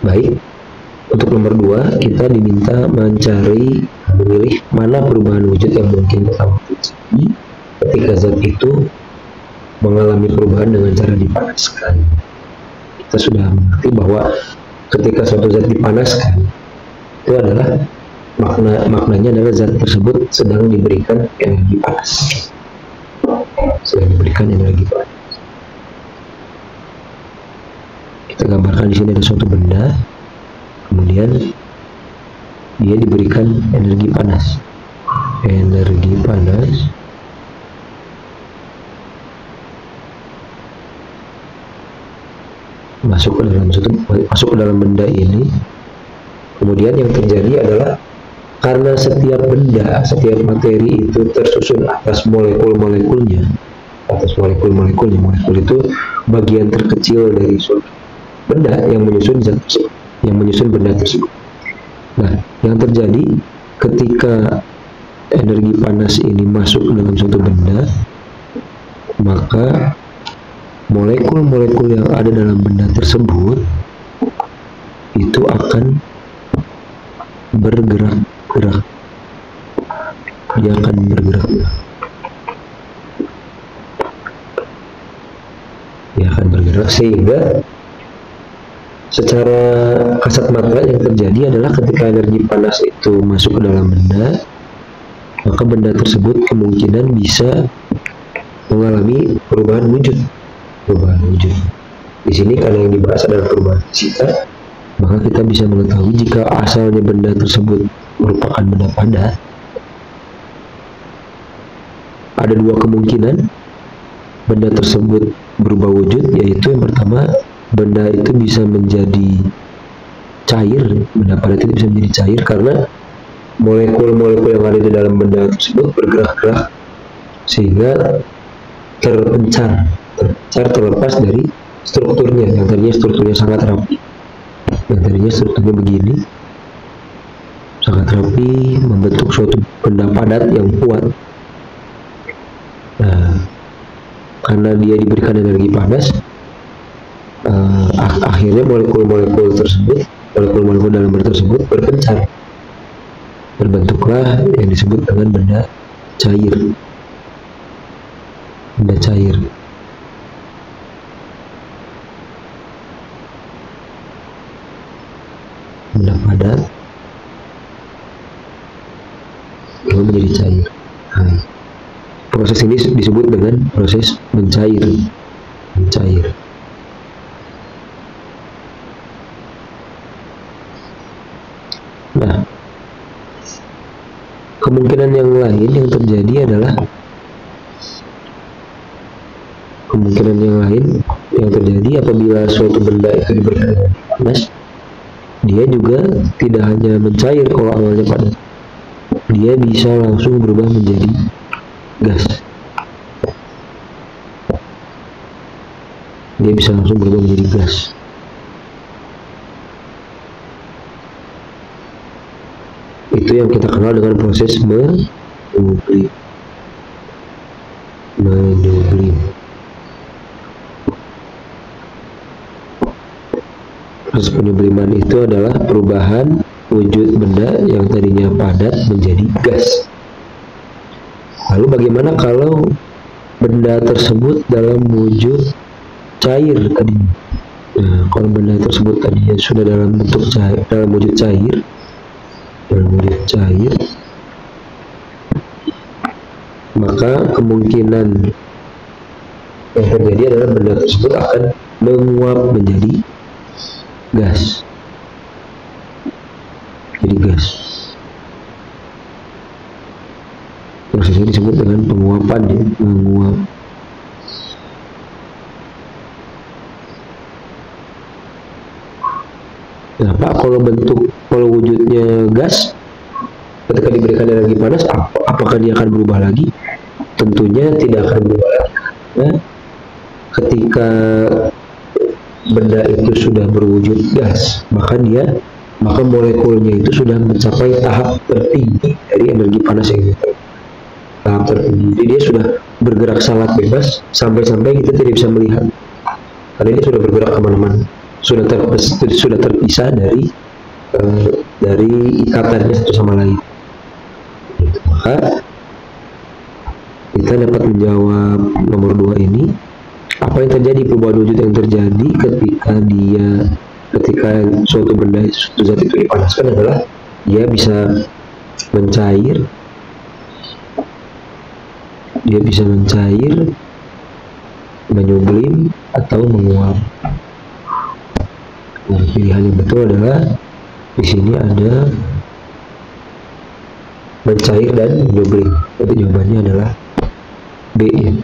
Baik, untuk nomor 2 kita diminta memilih mana perubahan wujud yang mungkin pertama terjadi ketika zat itu mengalami perubahan dengan cara dipanaskan. Kita sudah mengerti bahwa ketika suatu zat dipanaskan itu adalah maknanya adalah zat tersebut sedang diberikan energi panas. Kita gambarkan di sini ada suatu benda, kemudian dia diberikan energi panas. Masuk ke dalam benda ini. Kemudian yang terjadi adalah karena setiap benda, setiap materi itu tersusun atas molekul-molekulnya. Molekul itu bagian terkecil dari suatu benda yang menyusun zat tersebut, yang menyusun benda tersebut. Nah, yang terjadi ketika energi panas ini masuk ke dalam suatu benda, maka molekul-molekul yang ada dalam benda tersebut itu akan bergerak-gerak. Dia akan bergerak sehingga secara kasat mata yang terjadi adalah ketika energi panas itu masuk ke dalam benda, maka benda tersebut kemungkinan bisa mengalami perubahan wujud. Di sini karena yang dibahas adalah perubahan fisika, maka kita bisa mengetahui jika asalnya benda tersebut merupakan benda padat, ada dua kemungkinan benda tersebut berubah wujud, yaitu yang pertama, benda itu bisa menjadi cair, benda padat itu bisa menjadi cair karena molekul-molekul yang ada di dalam benda tersebut bergerak-gerak sehingga terlepas dari strukturnya, yang tadinya strukturnya sangat rapi, yang tadinya strukturnya begini, sangat rapi, membentuk suatu benda padat yang kuat. Nah, karena dia diberikan energi panas, akhirnya molekul-molekul dalam benda tersebut berpencar, berbentuklah yang disebut dengan benda cair. Benda padat lalu menjadi cair. Nah, proses ini disebut dengan proses mencair. Nah, kemungkinan yang lain yang terjadi adalah apabila suatu benda itu diberikan energi panas, dia juga tidak hanya mencair kalau awalnya padat, dia bisa langsung berubah menjadi gas. Itu yang kita kenal dengan proses menyublim. Proses penyubliman itu adalah perubahan wujud benda yang tadinya padat menjadi gas. Lalu bagaimana kalau benda tersebut dalam wujud cair tadinya? Nah, kalau benda tersebut tadinya sudah dalam bentuk cair, dalam wujud cair, maka kemungkinan yang terjadi adalah benda tersebut akan menguap menjadi gas. Prosesnya disebut dengan penguapan, menguap. Nah, Pak, kalau wujudnya gas ketika diberikan energi panas, apakah dia akan berubah lagi? Tentunya tidak akan berubah lagi. Nah, ketika benda itu sudah berwujud gas, maka molekulnya itu sudah mencapai tahap tertinggi dari energi panas yang itu. Tahap tertinggi. Jadi dia sudah bergerak sangat bebas sampai-sampai kita tidak bisa melihat. Karena dia sudah bergerak kemana-mana, sudah terpisah dari ikatannya satu sama lain. Maka kita dapat menjawab nomor 2 ini. Apa yang terjadi, perubahan wujud yang terjadi ketika suatu benda, suatu zat itu dipanaskan adalah dia bisa mencair, menyublim atau menguap. Nah, pilihan yang betul adalah di sini ada mencair dan menyublim. Jadi jawabannya adalah B ya.